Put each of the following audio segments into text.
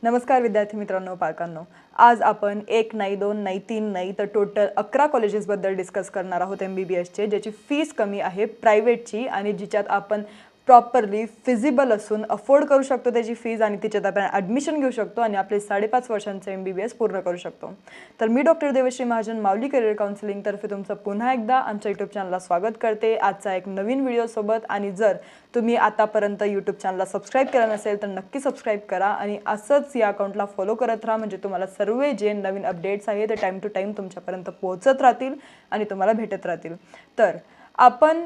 नमस्कार विद्यार्थी मित्रांनो, पालकांनो. आज आपण एक नाही, दोन नाही, तीन नाही तर टोटल 11 कॉलेजेसबद्दल डिस्कस करणार आहोत MBBSचे, ज्याची फीस कमी आहे प्रायव्हेटची आणि जिच्यात आपण प्रॉपरली फिजिबल असून अफोर्ड करू शकतो त्याची फीज आणि तिच्यात आपण ॲडमिशन घेऊ शकतो आणि आपले 5.5 वर्षांचे MBBS पूर्ण करू शकतो. तर मी डॉक्टर देवश्री महाजन, माऊली करिअर काउन्सिलिंगतर्फे तुमचं पुन्हा एकदा आमच्या यूट्यूब चॅनलला स्वागत करते आजचा एक नवीन व्हिडिओसोबत. आणि जर तुम्ही आतापर्यंत यूट्यूब चॅनलला सबस्क्राईब केलं नसेल तर नक्की सबस्क्राईब करा आणि असंच या अकाउंटला फॉलो करत राहा, म्हणजे तुम्हाला सर्व जे नवीन अपडेट्स आहेत ते टाईम टू टाईम तुमच्यापर्यंत पोहोचत राहतील आणि तुम्हाला भेटत राहतील. तर आपण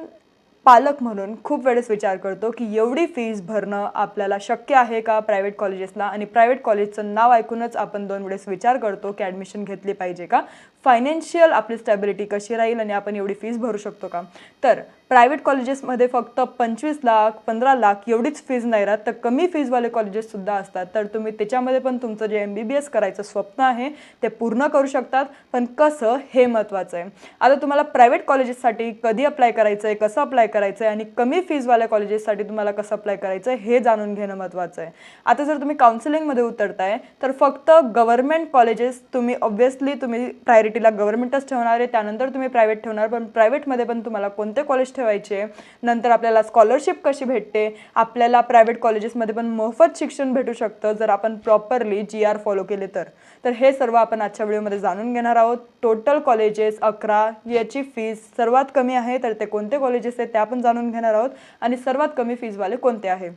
पालक म्हणून खूप वेळेस विचार करतो की एवढी फीस भरणं आपल्याला शक्य आहे का प्रायव्हेट कॉलेजेसला, आणि प्रायव्हेट कॉलेजचं नाव ऐकूनच आपण 2 वेळेस विचार करतो की ॲडमिशन घेतली पाहिजे का, फायनान्शियल आपली स्टॅबिलिटी कशी राहील आणि आपण एवढी फीस भरू शकतो का. तर प्रायव्हेट कॉलेजेसमध्ये फक्त 25 लाख 15 लाख एवढीच फीज नाही राहत, तर कमी फीजवाले कॉलेजेससुद्धा असतात. तर तुम्ही त्याच्यामध्ये पण तुमचं जे MBBS करायचं स्वप्न आहे ते पूर्ण करू शकतात. पण कसं हे महत्त्वाचं आहे. आता तुम्हाला प्रायव्हेट कॉलेजेससाठी कधी अप्लाय करायचं आहे, कसं अप्लाय करायचं आहे आणि कमी फीजवाल्या कॉलेजेससाठी तुम्हाला कसं अप्लाय करायचं आहे हे जाणून घेणं महत्त्वाचं आहे. आता जर तुम्ही काउन्सिलिंगमध्ये उतरताय तर फक्त गव्हर्नमेंट कॉलेजेस तुम्ही ऑब्व्हियसली तुम्ही प्रायोरिटीला गव्हर्नमेंटच ठेवणार आहे, त्यानंतर तुम्ही प्रायव्हेट ठेवणार. पण प्रायव्हेटमध्ये पण तुम्हाला कोणते कॉलेज ठेवायचे, नंतर आपल्याला स्कॉलरशिप कशी भेटते, आपल्याला प्रायव्हेट कॉलेजेसमध्ये पण मोफत शिक्षण भेटू शकतं जर आपण प्रॉपरली GR फॉलो केले तर हे सर्व आपण आजच्या व्हिडिओमध्ये जाणून घेणार आहोत. टोटल कॉलेजेस 11, याची फीस सर्वात कमी आहे तर ते कोणते कॉलेजेस आहेत ते आपण जाणून घेणार आहोत आणि सर्वात कमी फीजवाले कोणते आहे.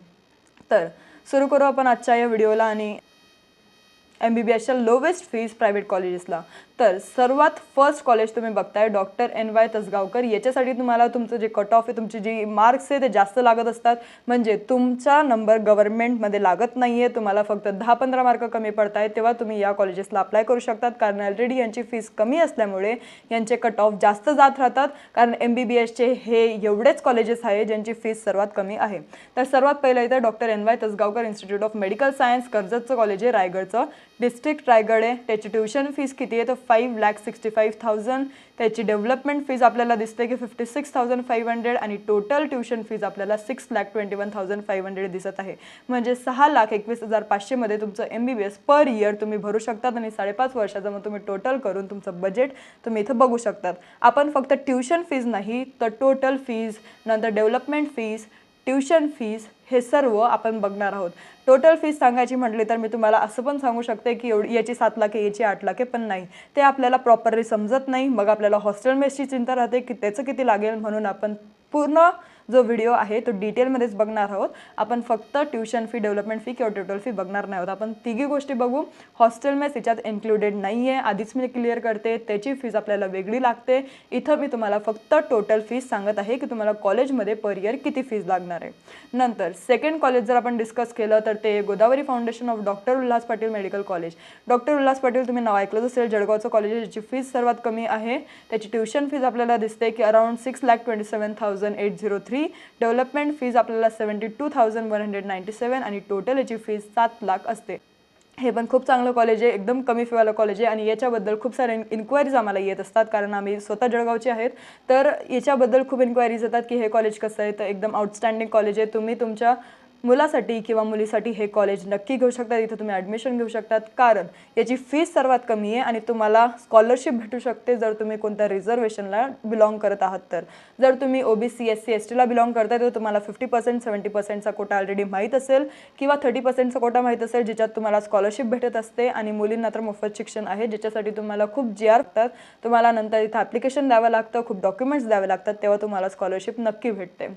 तर सुरू करू आपण आजच्या या व्हिडिओला. आणि MBBSच्या लोवेस्ट फीज प्रायव्हेट कॉलेजेसला तर सर्वात फर्स्ट कॉलेज तुम्ही बघताय डॉक्टर NY तसगावकर. याच्यासाठी तुम्हाला तुमचं जे कट ऑफ आहे, तुमची जी मार्क्स आहे ते जास्त लागत असतात, म्हणजे तुमचा नंबर गव्हर्नमेंटमध्ये लागत नाही आहे, तुम्हाला फक्त 10-15 मार्क कमी पडत आहेत, तेव्हा तुम्ही या कॉलेजेसला अप्लाय करू शकतात. कारण ऑलरेडी यांची फीस कमी असल्यामुळे यांचे कट ऑफ जास्त जात राहतात. कारण MBBSचे हे एवढेच कॉलेजेस आहे ज्यांची फीस सर्वात कमी आहे. तर सर्वात पहिलं इथं doctor NY Tasgaonkar institute of medical science, कर्जतचं कॉलेज आहे, रायगडचं, डिस्ट्रिक्ट रायगड आहे. त्याची ट्युशन फीस किती आहे तर 5,65,000. त्याची डेव्हलपमेंट फीज आपल्याला दिसते की 56,500 आणि टोटल ट्युशन फीज आपल्याला 6,21,500 दिसत आहे. म्हणजे 6,21,500 मध्ये तुमचं MBBS पर इयर तुम्ही भरू शकतात आणि 5.5 वर्षाचं मग तुम्ही टोटल करून तुमचं बजेट तुम्ही इथं बघू शकतात. आपण फक्त ट्युशन फीज नाही तर टोटल फीज, नंतर डेव्हलपमेंट फीज, ट्युशन फीज हे सर्व आपण बघणार आहोत. टोटल फीज सांगायची म्हटली तर मी तुम्हाला असं पण सांगू शकते की याची 7 लाख आहे, याची 8 लाख आहे, पण नाही, ते आपल्याला प्रॉपरली समजत नाही. मग आपल्याला हॉस्टेल मेसची चिंता राहते की त्याचं किती लागेल, म्हणून आपण पूर्ण जो व्हिडिओ आहे तो डिटेलमध्येच बघणार आहोत. आपण फक्त ट्युशन फी, डेव्हलपमेंट फी किंवा टोटल फी बघणार नाही आहोत. आपण तिघी गोष्टी बघू. हॉस्टेल मेस याच्यात इन्क्लुडेड नाही आहे, आधीच मी क्लिअर करते, त्याची फीज आपल्याला वेगळी लागते. इथं मी तुम्हाला फक्त टोटल फीज सांगत आहे की तुम्हाला कॉलेजमध्ये पर इयर किती फीज लागणार आहे. नंतर सेकंड कॉलेज जर आपण डिस्कस केलं तर ते Godavari foundation of doctor Ulhas Patil medical college. Doctor Ulhas Patil तुम्ही नाव ऐकलंच असेल, जळगावचं कॉलेज आहे, ज्याची फीज सर्वात कमी आहे. त्याची ट्युशन फीज आपल्याला दिसते की अराउंड 6,27,803. डेव्हलपमेंट फीज आपल्याला 72,197 आणि टोटल याची फीज 7 लाख असते. हे पण खूप चांगलं कॉलेज आहे, एकदम कमी फीवालं कॉलेज आहे आणि याच्याबद्दल खूप सारे इन्क्वायरीज आम्हाला येत असतात, कारण आम्ही स्वतः जळगावचे आहेत. तर याच्याबद्दल खूप इन्क्वायरीज येतात की हे कॉलेज कसं आहे. तर एकदम आउटस्टँडिंग कॉलेज आहे. तुम्ही तुमच्या मुलासाठी किंवा मुलीसाठी हे कॉलेज नक्की घेऊ शकता. इथं तुम्ही ॲडमिशन घेऊ शकतात कारण याची फीस सर्वात कमी आहे आणि तुम्हाला स्कॉलरशिप भेटू शकते जर तुम्ही कोणत्या रिझर्वेशनला बिलॉंग करत आहात. तर जर तुम्ही OBC SC STला बिलॉंग करताय तर तुम्हाला 50% 70%चा कोटा ऑलरेडी माहीत असेल किंवा 30%चा कोटा माहीत असेल, ज्याच्यात तुम्हाला स्कॉलरशिप भेटत असते. आणि मुलींना तर मोफत शिक्षण आहे, ज्याच्यासाठी तुम्हाला खूप GR लागतात, तुम्हाला नंतर इथं ॲप्लिकेशन द्यावं लागतं, खूप डॉक्युमेंट्स द्यावे लागतात, तेव्हा तुम्हाला स्कॉलरशिप नक्की भेटते.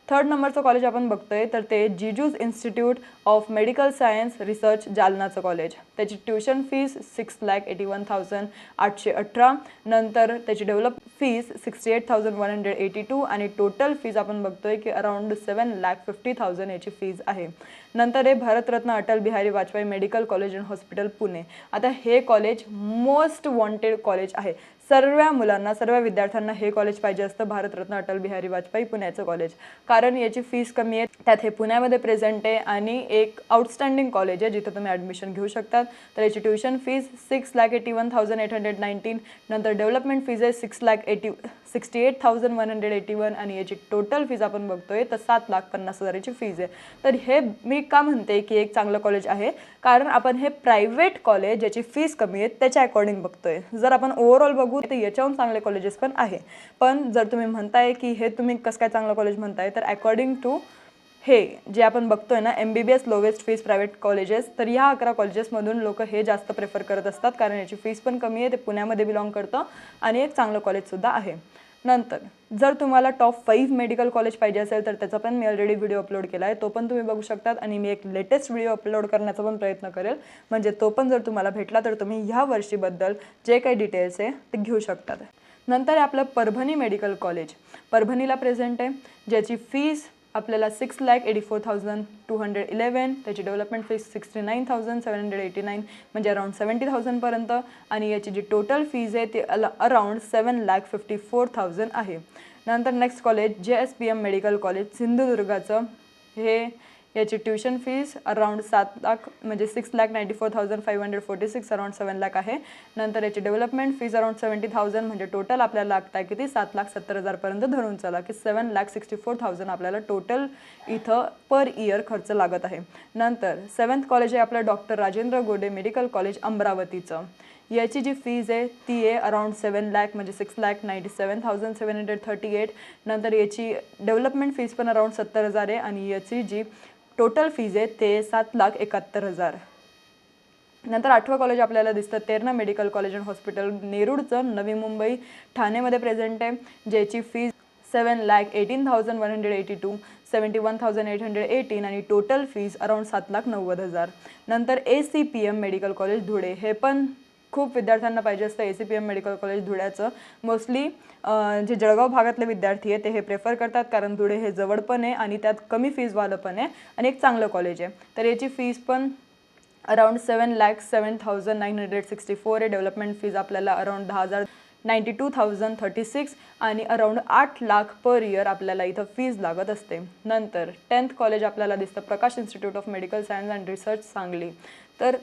थर्ड नंबरचं कॉलेज आपण बघतोय तर ते जिजूज institute of medical science research, जालनाचं कॉलेज. त्याची ट्युशन फीस 6,81,818. नंतर त्याची डेव्हलप फीस 68,182 आणि टोटल फीज आपण बघतोय की अराउंड 7,50,000 याची फीज आहे. नंतर हे Bharat Ratna Atal Bihari Vajpayee medical college and hospital Pune. आता हे कॉलेज मोस्ट वॉन्टेड कॉलेज आहे. सर्व मुलांना सर्व विद्यार्थ्यांना हे कॉलेज पाहिजे असतं, भारतरत्न अटल बिहारी वाजपेयी पुण्याचं कॉलेज, कारण याची फीस कमी आहे, त्यात हे पुण्यामध्ये प्रेझेंट आहे आणि एक आउटस्टँडिंग कॉलेज आहे जिथे तुम्ही ॲडमिशन घेऊ शकतात. तर याची ट्युशन फीस 6,81,819, नंतर डेव्हलपमेंट फीज आहे 68,181 आणि याची टोटल फीज आपण बघतोय तर 7,50,000ची फीज आहे. तर हे मी का म्हणते की एक चांगलं कॉलेज आहे, कारण आपण हे प्रायव्हेट कॉलेज ज्याची फीस कमी आहे त्याच्या अकॉर्डिंग बघतोय. जर आपण ओव्हरऑल बघू तर याच्याहून चांगले कॉलेजेस पण आहे, पण जर तुम्ही म्हणताय की हे तुम्ही कसं काय चांगलं कॉलेज म्हणताय, तर अकॉर्डिंग टू हे जे आपण बघतोय ना MBBS lowest fees private colleges, तर ह्या 11 कॉलेजेसमधून लोक हे जास्त प्रेफर करत असतात, कारण याची फीस पण कमी आहे, ते पुण्यामध्ये बिलॉंग करतं आणि एक चांगलं कॉलेजसुद्धा आहे. नंतर जर तुम्हाला टॉप 5 मेडिकल कॉलेज पाहिजे असेल तर त्याचा पण मी ऑलरेडी व्हिडिओ अपलोड केला आहे, तो पण तुम्ही बघू शकतात आणि मी एक लेटेस्ट व्हिडिओ अपलोड करण्याचा पण प्रयत्न करेल, म्हणजे तो पण जर तुम्हाला भेटला तर तुम्ही ह्या वर्षीबद्दल जे काही डिटेल्स आहे ते घेऊ शकतात. नंतर आपलं परभणी मेडिकल कॉलेज परभणीला प्रेझेंट आहे, ज्याची फीस आपल्याला 6,84,211, त्याची डेव्हलपमेंट फीस 69,789 म्हणजे अराउंड 70,000 पर्यंत आणि याची जी टोटल फीज आहे ती अराउंड 7,54,000 आहे. नंतर next college JSPM medical college सिंधुदुर्गाचं, हे याची ट्युशन फीस अराउंड 7 लाख म्हणजे 6,94,546 अराउंड 7 लाख आहे. नंतर याची डेव्हलपमेंट फीज अराउंड 70,000 म्हणजे टोटल आपल्याला लागतं आहे किती 7,70,000 पर्यंत धरून चला की 7,64,000 आपल्याला टोटल इथं पर इयर खर्च लागत आहे. नंतर 7th कॉलेज आहे आपलं doctor Rajendra Gode medical college अमरावतीचं, याची जी फीज आहे ती आहे अराउंड 7 लाख म्हणजे 6,97,738. नंतर याची डेव्हलपमेंट फीज पण अराउंड 70,000 आहे आणि याची जी टोटल फीज आहे ते 7,71,000. नंतर 8वं कॉलेज आपल्याला दिसतं Terna medical college and hospital नेरूळचं, नवी मुंबई ठाणेमध्ये प्रेझेंट आहे, ज्याची फीज 7,18,182, 71,818 आणि टोटल फीज अराउंड 7,90,000. नंतर ACPM मेडिकल कॉलेज धुळे, हे पण खूप विद्यार्थ्यांना पाहिजे असतं. ACPM मेडिकल कॉलेज धुळ्याचं मोस्टली जे जळगाव भागातले विद्यार्थी आहे ते हे प्रेफर करतात, कारण धुळे हे जवळ पण आहे आणि त्यात कमी फीजवालं पण आहे आणि एक चांगलं कॉलेज आहे. तर याची फीस पण अराउंड 7,07,964 आहे. डेव्हलपमेंट फीज आपल्याला अराउंड 92,036 आणि अराउंड 8 लाख पर इयर आपल्याला इथं फीज लागत असते. नंतर 10th कॉलेज आपल्याला दिसतं Prakash institute of medical science and research Sangli, तर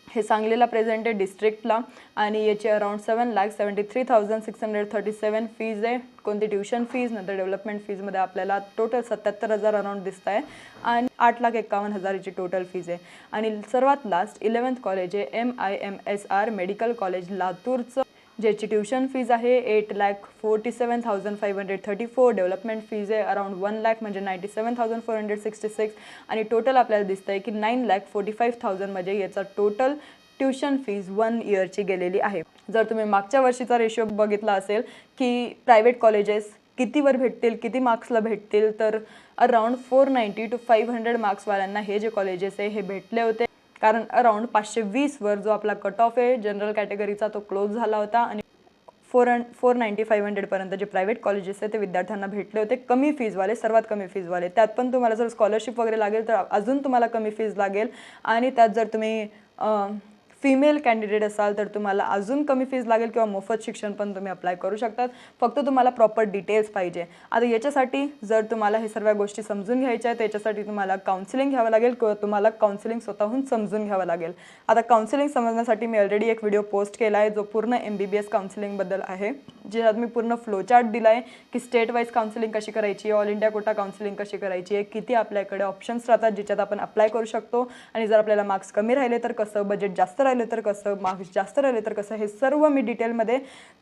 हे सांगलीला प्रेझेंट आहे डिस्ट्रिक्टला आणि याची अराउंड 7,73,637 फीज आहे. कोणती ट्युशन फीज नंतर डेव्हलपमेंट फीजमध्ये आपल्याला टोटल 77,000 अराउंड दिसत आहे आणि 8,51,000ची टोटल फीज आहे. आणि सर्वात लास्ट 11th कॉलेज आहे MIMSR मेडिकल कॉलेज लातूरचं, ज्याची ट्युशन फीज आहे 8,47,534, डेव्हलपमेंट फीज आहे अराउंड 1 लाख म्हणजे 97,466 आणि टोटल आपल्याला दिसतं आहे की 9,45,000 म्हणजे याचा टोटल ट्युशन फीज 1 इयरची गेलेली आहे. जर तुम्ही मागच्या वर्षीचा रेशिओ बघितला असेल की प्रायव्हेट कॉलेजेस कितीवर भेटतील, किती मार्क्सला भेटतील, तर अराउंड 490 to 500 मार्क्सवाल्यांना हे जे कॉलेजेस आहे हे भेटले होते, कारण अराउंड 520 वर जो आपला कट ऑफ आहे जनरल कॅटेगरीचा तो क्लोज झाला होता आणि 490-500 पर्यंत जे प्रायव्हेट कॉलेजेस आहे ते विद्यार्थ्यांना भेटले होते कमी फीजवाले, सर्वात कमी फीजवाले. त्यात पण तुम्हाला जर स्कॉलरशिप वगैरे लागेल तर अजून तुम्हाला कमी फीज लागेल आणि त्यात जर तुम्ही फिमेल कॅन्डिडेट असाल तर तुम्हाला अजून कमी फीज लागेल किंवा मोफत शिक्षण पण तुम्ही अप्लाय करू शकतात. फक्त तुम्हाला प्रॉपर डिटेल्स पाहिजे. आता याच्यासाठी जर तुम्हाला हे सर्व गोष्टी समजून घ्यायच्या आहेत त्याच्यासाठी तुम्हाला काउन्सिलिंग घ्यावं लागेल किंवा तुम्हाला काउन्सिलिंग स्वतःहून समजून घ्यावं लागेल. आता काउन्सिलिंग समजण्यासाठी मी ऑलरेडी एक व्हिडिओ पोस्ट केला आहे जो पूर्ण MBBS काउन्सिलिंगबद्दल आहे, ज्यात मी पूर्ण फ्लोचार्ट दिला आहे की स्टेट वाईज काउन्सिलिंग कशी करायची, ऑल इंडिया कोटा काउन्सिलिंग कशी करायची आहे, किती आपल्याकडे ऑप्शन्स राहतात ज्याच्यात आपण अप्लाय करू शकतो आणि जर आपल्याला मार्क्स कमी राहिले तर कसं, बजेट जास्त राहिले तर कसं, मार्क्स जास्त राहिले तर कसं, हे सर्व मी डिटेलमध्ये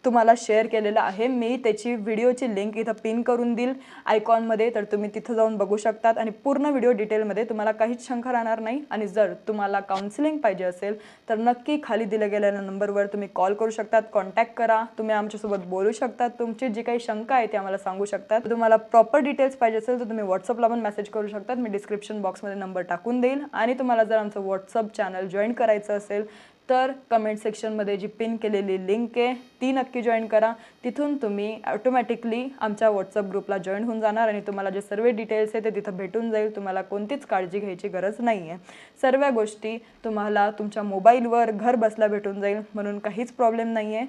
तुम्हाला शेअर केलेलं आहे. मी त्याची व्हिडिओची लिंक इथं पिन करून देईल आयकॉनमध्ये, तर तुम्ही तिथं जाऊन बघू शकतात आणि पूर्ण व्हिडिओ डिटेलमध्ये तुम्हाला काहीच शंका राहणार नाही. आणि जर तुम्हाला काउन्सिलिंग पाहिजे असेल तर नक्की खाली दिल्या गेलेल्या नंबरवर तुम्ही कॉल करू शकतात, कॉन्टॅक्ट करा, तुम्ही आमच्यासोबत बोलू शकतात, तुमची जी काही शंका आहे ती आम्हाला सांगू शकतात. तुम्हाला प्रॉपर डिटेल्स पाहिजे असेल तर तुम्ही व्हॉट्सअपला पण मेसेज करू शकतात, मी डिस्क्रिप्शन बॉक्समध्ये नंबर टाकून देईल. आणि तुम्हाला जर आमचं व्हॉट्सअप चॅनल जॉईन करायचं असेल तर कमेंट सेक्शनमध्ये जी पिन केलेली लिंक आहे ती नक्की जॉईन करा. तिथून तुम्ही ऑटोमॅटिकली आमच्या व्हॉट्सअप ग्रुपला जॉईन होऊन जाणार आणि तुम्हाला जे सर्व डिटेल्स आहे ते तिथं भेटून जाईल. तुम्हाला कोणतीच काळजी घ्यायची गरज नाही आहे. सर्व गोष्टी तुम्हाला तुमच्या मोबाईलवर घर बसल्या भेटून जाईल, म्हणून काहीच प्रॉब्लेम नाही आहे.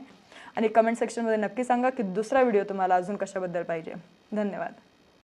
आणि कमेंट सेक्शनमध्ये नक्की सांगा की दुसरा व्हिडिओ तुम्हाला अजून कशाबद्दल पाहिजे. धन्यवाद.